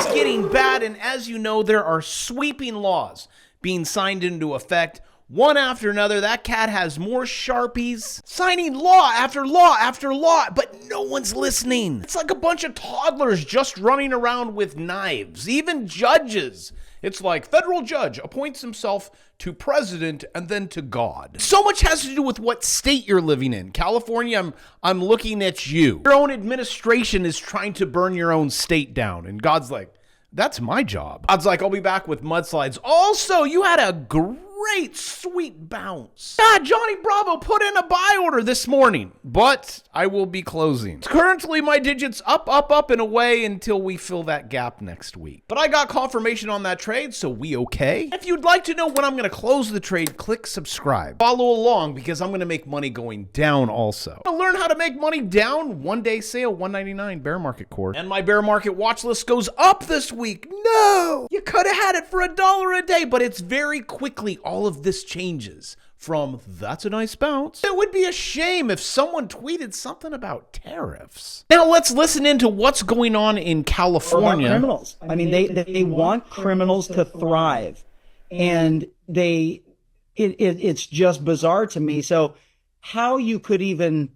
is getting bad, and as you know, there are sweeping laws being signed into effect, one after another. That cat has more Sharpies, signing law after law after law, but no one's listening. It's like a bunch of toddlers just running around with knives, even judges. It's like federal judge appoints himself to president and then to God. So much has to do with what state you're living in. California, I'm looking at you. Your own administration is trying to burn your own state down, and God's like, that's my job. God's like, I'll be back with mudslides. Also, you had a great sweet bounce. God, Johnny Bravo put in a buy order this morning, but I will be closing. Currently, my digits up, up, up and away until we fill that gap next week. But I got confirmation on that trade, so we okay. If you'd like to know when I'm going to close the trade, click subscribe. Follow along because I'm going to make money going down also. To learn how to make money down, one-day sale, $199 bear market core. And my bear market watch list goes up this week. No! You could have had it for $1 a day, but it's very quickly all of this changes from that's a nice bounce. It would be a shame if someone tweeted something about tariffs. Now let's listen into what's going on in California. Criminals. I mean, they want criminals to thrive, and it's just bizarre to me. So how you could even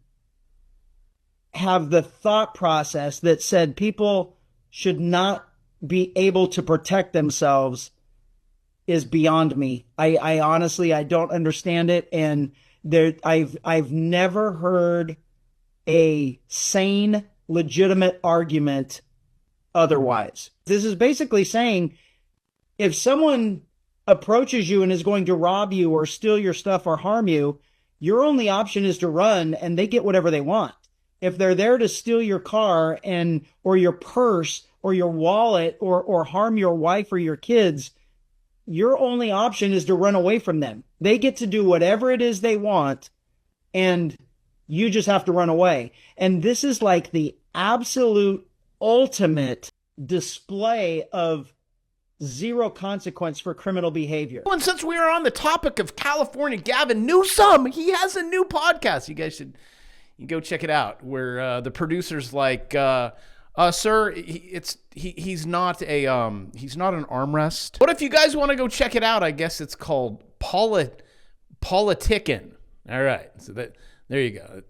have the thought process that said people should not be able to protect themselves is beyond me. I honestly, I don't understand it. And I've never heard a sane, legitimate argument otherwise. This is basically saying if someone approaches you and is going to rob you or steal your stuff or harm you, your only option is to run, and they get whatever they want. If they're there to steal your car or your purse or your wallet or harm your wife or your kids, your only option is to run away from them. They get to do whatever it is they want, and you just have to run away. And this is like the absolute ultimate display of zero consequence for criminal behavior. And since we are on the topic of California, Gavin Newsom, he has a new podcast. You guys should go check it out, where the producer's like, sir, he's not an armrest. But if you guys want to go check it out, I guess it's called Politickin. All right, so there you go.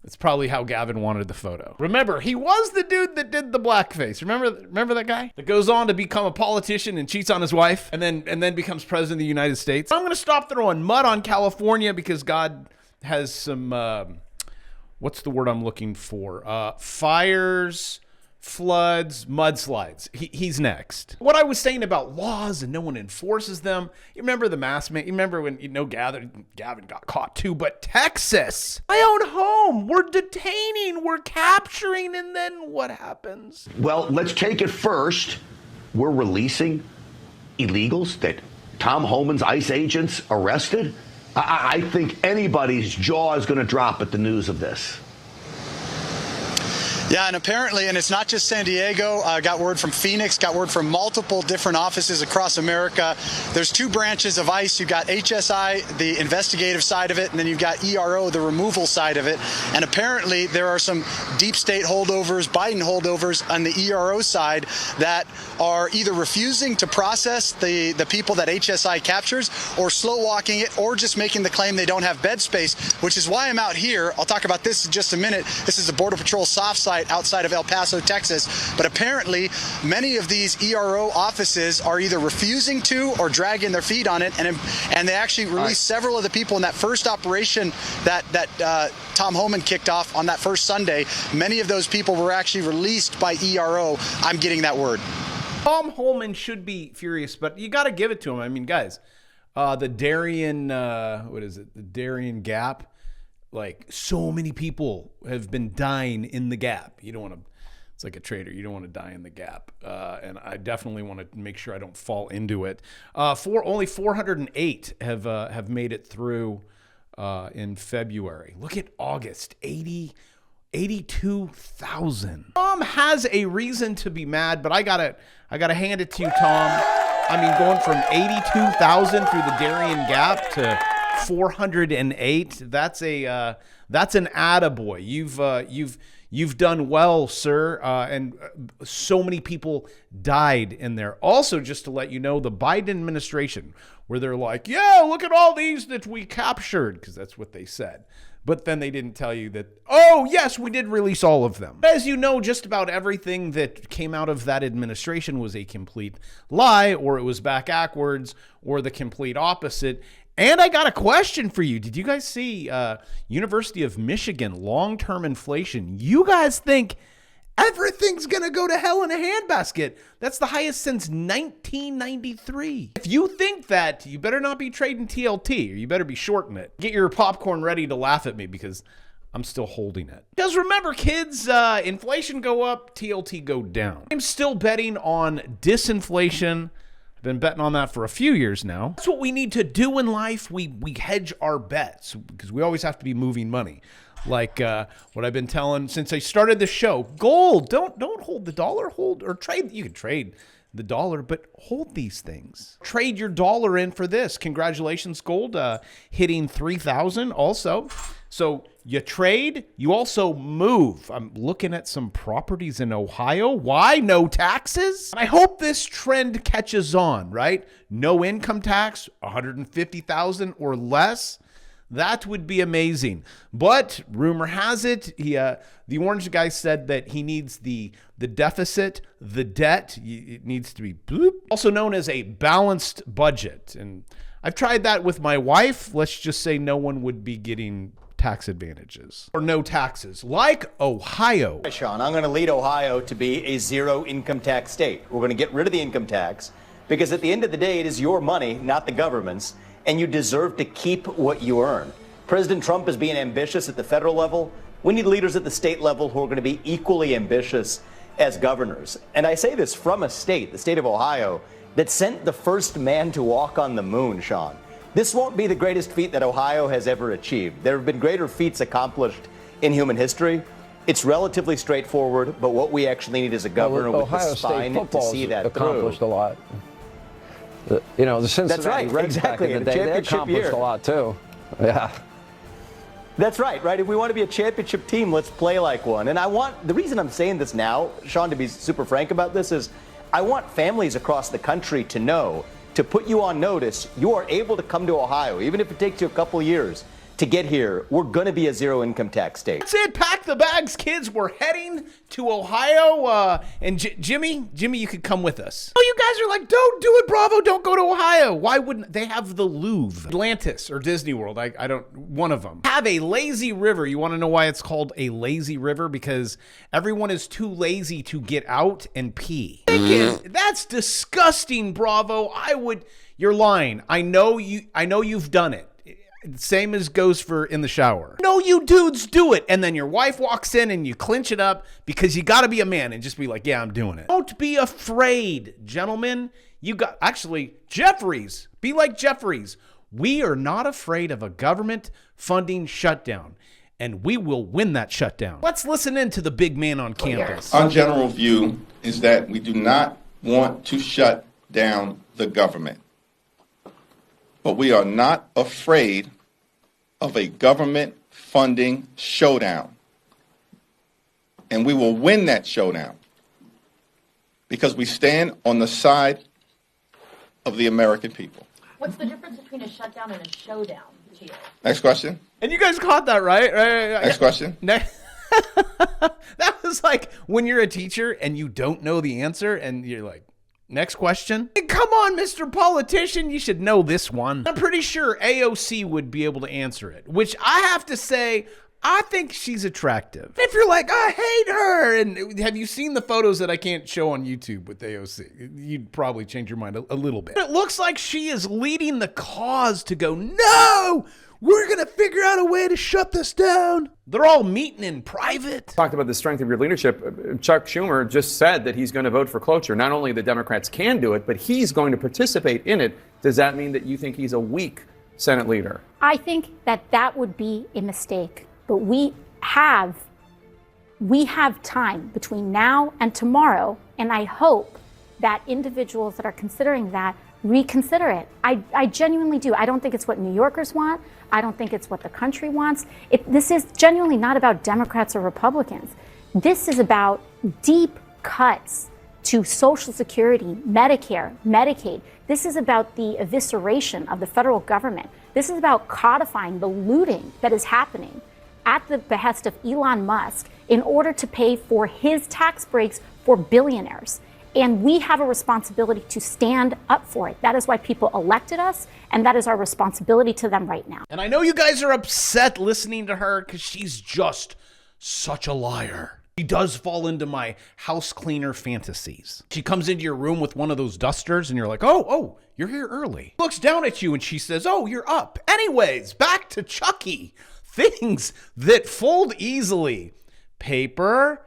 That's probably how Gavin wanted the photo. Remember, he was the dude that did the blackface. Remember that guy that goes on to become a politician and cheats on his wife and then becomes president of the United States? I'm gonna stop throwing mud on California because God has some what's the word I'm looking for? Fires, floods, mudslides. He's next. What I was saying about laws and no one enforces them. You remember the mask man? You remember when Gavin got caught too? But Texas, my own home, we're detaining, we're capturing, and then what happens? Well, let's take it first. We're releasing illegals that Tom Homan's ICE agents arrested. I think anybody's jaw is going to drop at the news of this. Yeah, and apparently, and it's not just San Diego, got word from Phoenix, got word from multiple different offices across America. There's two branches of ICE. You've got HSI, the investigative side of it, and then you've got ERO, the removal side of it. And apparently there are some deep state holdovers, Biden holdovers on the ERO side that are either refusing to process the people that HSI captures, or slow walking it, or just making the claim they don't have bed space, which is why I'm out here. I'll talk about this in just a minute. This is the Border Patrol soft site outside of El Paso, Texas. But apparently many of these ERO offices are either refusing to or dragging their feet on it, and they actually released several of the people in that first operation that Tom Homan kicked off on that first Sunday. Many of those people were actually released by ERO. I'm getting that word. Tom Homan should be furious, but you got to give it to him. I mean, guys, the Darien, the Darien Gap, like so many people have been dying in the Gap. You don't want to, it's like a trader. You don't want to die in the Gap. And I definitely want to make sure I don't fall into it. Only 408 have made it through in February. Look at August, 82,000. Tom has a reason to be mad, but I gotta hand it to you, Tom. I mean, going from 82,000 through the Darien Gap to 408. That's an attaboy. You've done well, sir. And so many people died in there. Also, just to let you know, the Biden administration, where they're like, yeah, look at all these that we captured, because that's what they said. But then they didn't tell you that, oh, yes, we did release all of them. As you know, just about everything that came out of that administration was a complete lie, or it was backwards, or the complete opposite. And I got a question for you. Did you guys see University of Michigan long-term inflation? You guys think everything's going to go to hell in a handbasket? That's the highest since 1993. If you think that, you better not be trading TLT, or you better be shorting it. Get your popcorn ready to laugh at me, because I'm still holding it. Because remember, kids, inflation go up, TLT go down. I'm still betting on disinflation. Been betting on that for a few years now. That's what we need to do in life. We hedge our bets, because we always have to be moving money. Like what I've been telling since I started the show, gold. Don't hold the dollar. Hold or trade. You can trade the dollar, but hold these things. Trade your dollar in for this. Congratulations, gold, hitting 3,000 also. So you trade, you also move. I'm looking at some properties in Ohio. Why? No taxes? I hope this trend catches on, right? No income tax, 150,000 or less. That would be amazing. But rumor has it, the orange guy said that he needs the deficit, the debt. It needs to be bloop, also known as a balanced budget. And I've tried that with my wife. Let's just say no one would be getting tax advantages or no taxes, like Ohio. Hi, Sean, I'm going to lead Ohio to be a zero income tax state. We're going to get rid of the income tax, because at the end of the day, it is your money, not the government's, and you deserve to keep what you earn. President Trump is being ambitious at the federal level. We need leaders at the state level who are going to be equally ambitious as governors. And I say this from a state, the state of Ohio, that sent the first man to walk on the moon, Sean. This won't be the greatest feat that Ohio has ever achieved. There have been greater feats accomplished in human history. It's relatively straightforward, but what we actually need is a governor with the spine to see that accomplished through. a lot. The Cincinnati That's right, Reds exactly. back in the day, they accomplished a lot too. Yeah. That's right. If we want to be a championship team, let's play like one. And the reason I'm saying this now, Sean, to be super frank about this, is I want families across the country to know, to put you on notice, you are able to come to Ohio, even if it takes you a couple of years to get here. We're going to be a zero income tax state. That's it. Pack the bags, kids. We're heading to Ohio. And Jimmy, you could come with us. Oh, you guys are like, don't do it, Bravo. Don't go to Ohio. Why wouldn't they have the Louvre, Atlantis, or Disney World? I don't. One of them have a lazy river. You want to know why it's called a lazy river? Because everyone is too lazy to get out and pee. That's disgusting, Bravo. You're lying. I know you've done it. Same as goes for in the shower. No, you dudes do it. And then your wife walks in and you clinch it up, because you got to be a man and just be like, yeah, I'm doing it. Don't be afraid, gentlemen. Jeffries, be like Jeffries. We are not afraid of a government funding shutdown, and we will win that shutdown. Let's listen in to the big man on campus. Our general view is that we do not want to shut down the government, but we are not afraid of a government funding showdown. And we will win that showdown, because we stand on the side of the American people. What's the difference between a shutdown and a showdown to you? Next question. And you guys caught that, right? Next question. That was like when you're a teacher and you don't know the answer and you're like, next question. Come on, Mr. Politician, you should know this one. I'm pretty sure AOC would be able to answer it, which I have to say, I think she's attractive. If you're like, I hate her, and have you seen the photos that I can't show on YouTube with AOC? You'd probably change your mind a little bit. It looks like she is leading the cause to go, no, we're going to figure out a way to shut this down. They're all meeting in private. Talked about the strength of your leadership. Chuck Schumer just said that he's going to vote for cloture. Not only the Democrats can do it, but he's going to participate in it. Does that mean that you think he's a weak Senate leader? I think that would be a mistake. But we have time between now and tomorrow, and I hope that individuals that are considering that reconsider it. I genuinely do. I don't think it's what New Yorkers want. I don't think it's what the country wants. This is genuinely not about Democrats or Republicans. This is about deep cuts to Social Security, Medicare, Medicaid. This is about the evisceration of the federal government. This is about codifying the looting that is happening at the behest of Elon Musk in order to pay for his tax breaks for billionaires. And we have a responsibility to stand up for it. That is why people elected us, and that is our responsibility to them right now. And I know you guys are upset listening to her because she's just such a liar. She does fall into my house cleaner fantasies. She comes into your room with one of those dusters and you're like, oh, you're here early. Looks down at you and she says, oh, you're up. Anyways, back to Chucky. Things that fold easily. Paper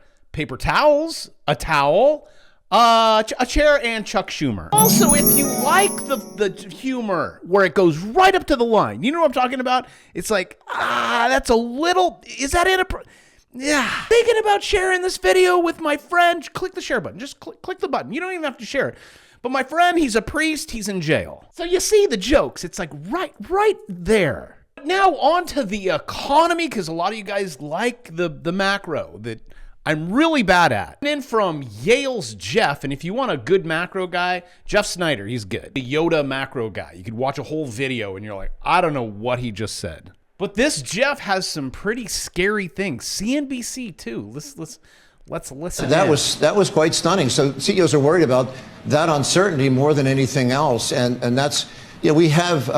towels, a towel, a chair, and Chuck Schumer. Also, if you like the humor where it goes right up to the line, you know what I'm talking about? It's like, that's a little, is that inappropriate? Yeah. Thinking about sharing this video with my friend, click the share button. Just click the button. You don't even have to share it. But my friend, he's a priest, he's in jail. So you see the jokes. It's like right there. Now on to the economy, because a lot of you guys like the macro that I'm really bad at. And then from Yale's Jeff, and if you want a good macro guy, Jeff Snyder, he's good. The Yoda macro guy. You could watch a whole video and you're like, I don't know what he just said. But this Jeff has some pretty scary things. CNBC too. Let's listen. That was quite stunning. So CEOs are worried about that uncertainty more than anything else, and that's, you know, we have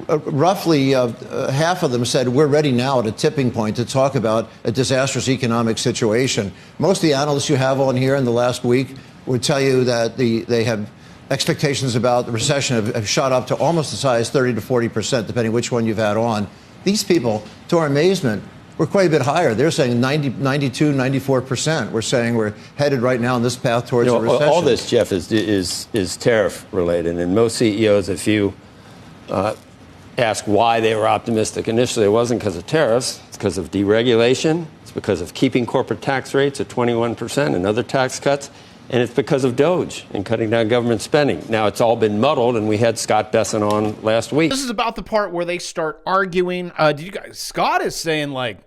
roughly half of them said we're ready now at a tipping point to talk about a disastrous economic situation. Most of the analysts you have on here in the last week would tell you that they have expectations about the recession have shot up to almost as high as 30 to 40%, depending which one you've had on. These people, to our amazement, were quite a bit higher. They're saying 92, 94%. We're saying we're headed right now on this path towards a recession. All this, Jeff, is tariff related. And most CEOs, if you ask why they were optimistic initially, it wasn't because of tariffs. It's because of deregulation. It's because of keeping corporate tax rates at 21% and other tax cuts. And it's because of DOGE and cutting down government spending. Now, it's all been muddled, and we had Scott Bessent on last week. This is about the part where they start arguing. Scott is saying, like,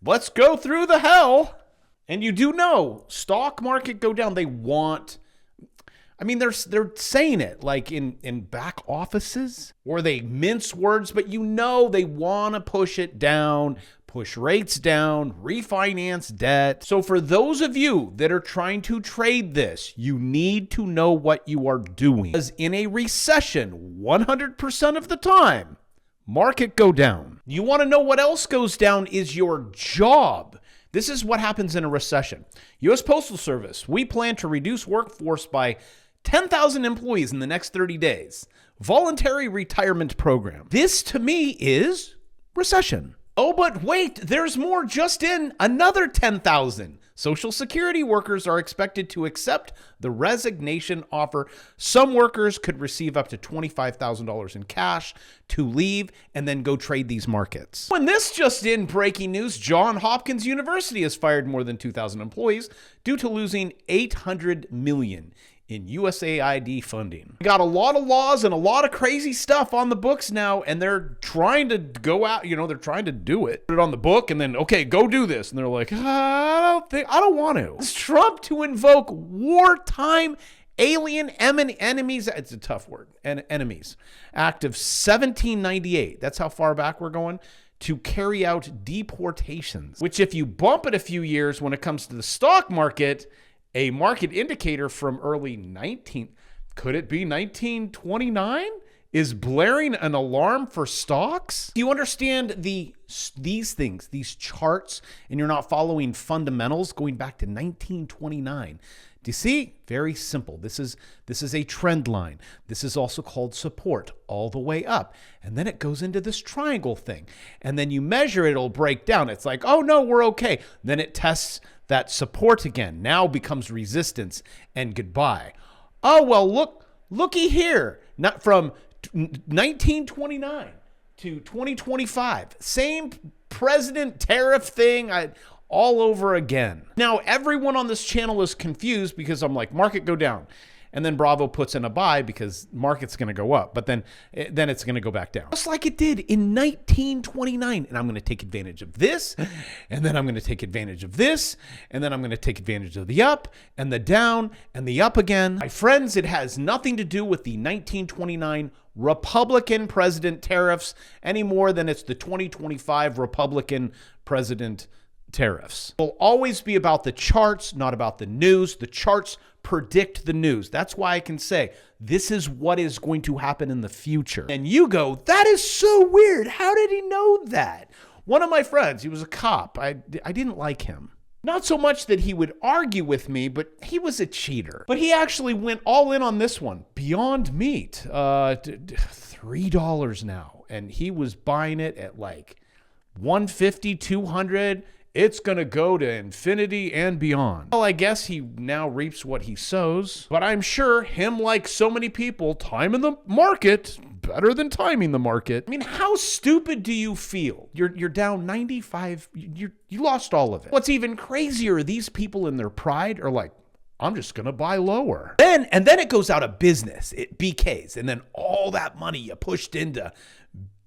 let's go through the hell. And you do know, stock market go down. They want, I mean, they're saying it like in back offices, or they mince words, but you know they want to push it down, push rates down, refinance debt. So for those of you that are trying to trade this, you need to know what you are doing. Because in a recession, 100% of the time, market go down. You want to know what else goes down is your job. This is what happens in a recession. U.S. Postal Service, we plan to reduce workforce by 10,000 employees in the next 30 days. Voluntary retirement program. This to me is recession. Oh, but wait, there's more. Just in, another 10,000. Social Security workers are expected to accept the resignation offer. Some workers could receive up to $25,000 in cash to leave and then go trade these markets. When this just in, breaking news, Johns Hopkins University has fired more than 2,000 employees due to losing $800 million in USAID funding. We got a lot of laws and a lot of crazy stuff on the books now, and they're trying to go out, they're trying to do it. Put it on the book and then, okay, go do this. And they're like, I don't want to. It's Trump to invoke wartime alien enemies. It's a tough word. Enemies. Act of 1798. That's how far back we're going. To carry out deportations, which if you bump it a few years when it comes to the stock market, a market indicator from early 1929 is blaring an alarm for stocks. Do you understand these things, these charts, and you're not following fundamentals going back to 1929? Do you see? Very simple. This is a trend line. This is also called support all the way up. And then it goes into this triangle thing. And then you measure it, it'll break down. It's like, oh no, we're okay. Then it tests that support again, now becomes resistance and goodbye. Oh, well, looky here. Not from 1929 to 2025. Same president tariff thing all over again. Now, everyone on this channel is confused because I'm like, market go down. and then Bravo puts in a buy because market's going to go up, but then it's going to go back down. Just like it did in 1929. And I'm going to take advantage of this, and then I'm going to take advantage of this, and then I'm going to take advantage of the up and the down and the up again. My friends, it has nothing to do with the 1929 Republican president tariffs any more than it's the 2025 Republican president tariffs. It will always be about the charts, not about the news. The charts predict the news. That's why I can say this is what is going to happen in the future. And you go, that is so weird. How did he know that? One of my friends, he was a cop. I didn't like him. Not so much that he would argue with me, but he was a cheater. But he actually went all in on this one. Beyond Meat, $3 now. And he was buying it at like $150, $200. It's going to go to infinity and beyond. Well, I guess he now reaps what he sows. But I'm sure him, like so many people, timing the market better than timing the market. I mean, how stupid do you feel? You're down 95. You lost all of it. What's even crazier, these people in their pride are like, I'm just going to buy lower. And then it goes out of business. It BKs. And then all that money you pushed into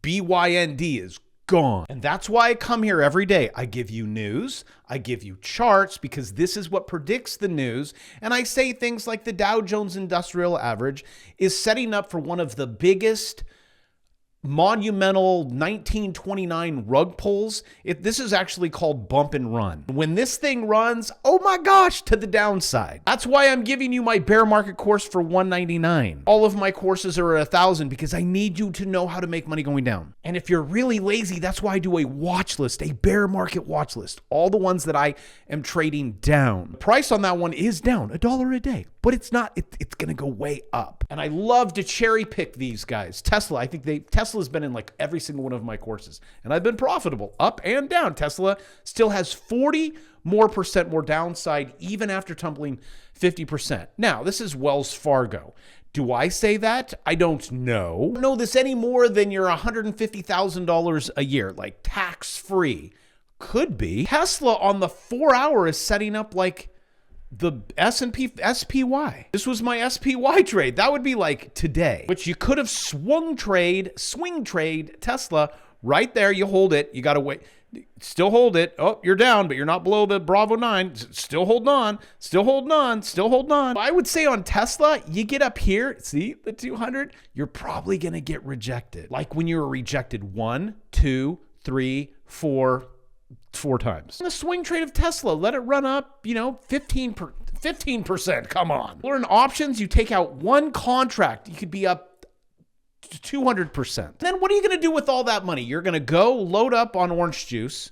BYND is gone. And that's why I come here every day. I give you news, I give you charts, because this is what predicts the news. And I say things like the Dow Jones Industrial Average is setting up for one of the biggest monumental 1929 rug pulls. This is actually called bump and run. When this thing runs, oh my gosh, to the downside. That's why I'm giving you my bear market course for $199. All of my courses are at $1,000 because I need you to know how to make money going down. And if you're really lazy, that's why I do a watch list, a bear market watch list. All the ones that I am trading down. The price on that one is down $1 a day, but it's not, it's going to go way up. And I love to cherry pick these guys. Tesla, I think Tesla's been in like every single one of my courses, and I've been profitable up and down. Tesla still has 40% more downside even after tumbling 50%. Now, this is Wells Fargo. Do I say that? I don't know. I don't know this any more than your $150,000 a year, like tax-free. Could be. Tesla on the 4 hour is setting up like the S&P SPY. This was my SPY trade. That would be like today, which you could have swing trade Tesla right there. You hold it. You got to wait. Still hold it. Oh, you're down, but you're not below the Bravo 9. Still holding on. Still holding on. Still holding on. I would say on Tesla, you get up here, see the 200, you're probably going to get rejected. Like when you were rejected 1, 2, 3, 4 times. In the swing trade of Tesla, let it run up, 15%. Come on. Learn options. You take out one contract. You could be up 200%. Then what are you going to do with all that money? You're going to go load up on orange juice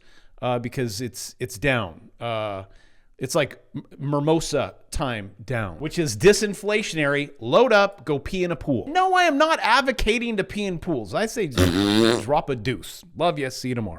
because it's down. It's like mimosa time down, which is disinflationary. Load up, go pee in a pool. No, I am not advocating to pee in pools. I say drop a deuce. Love you. See you tomorrow.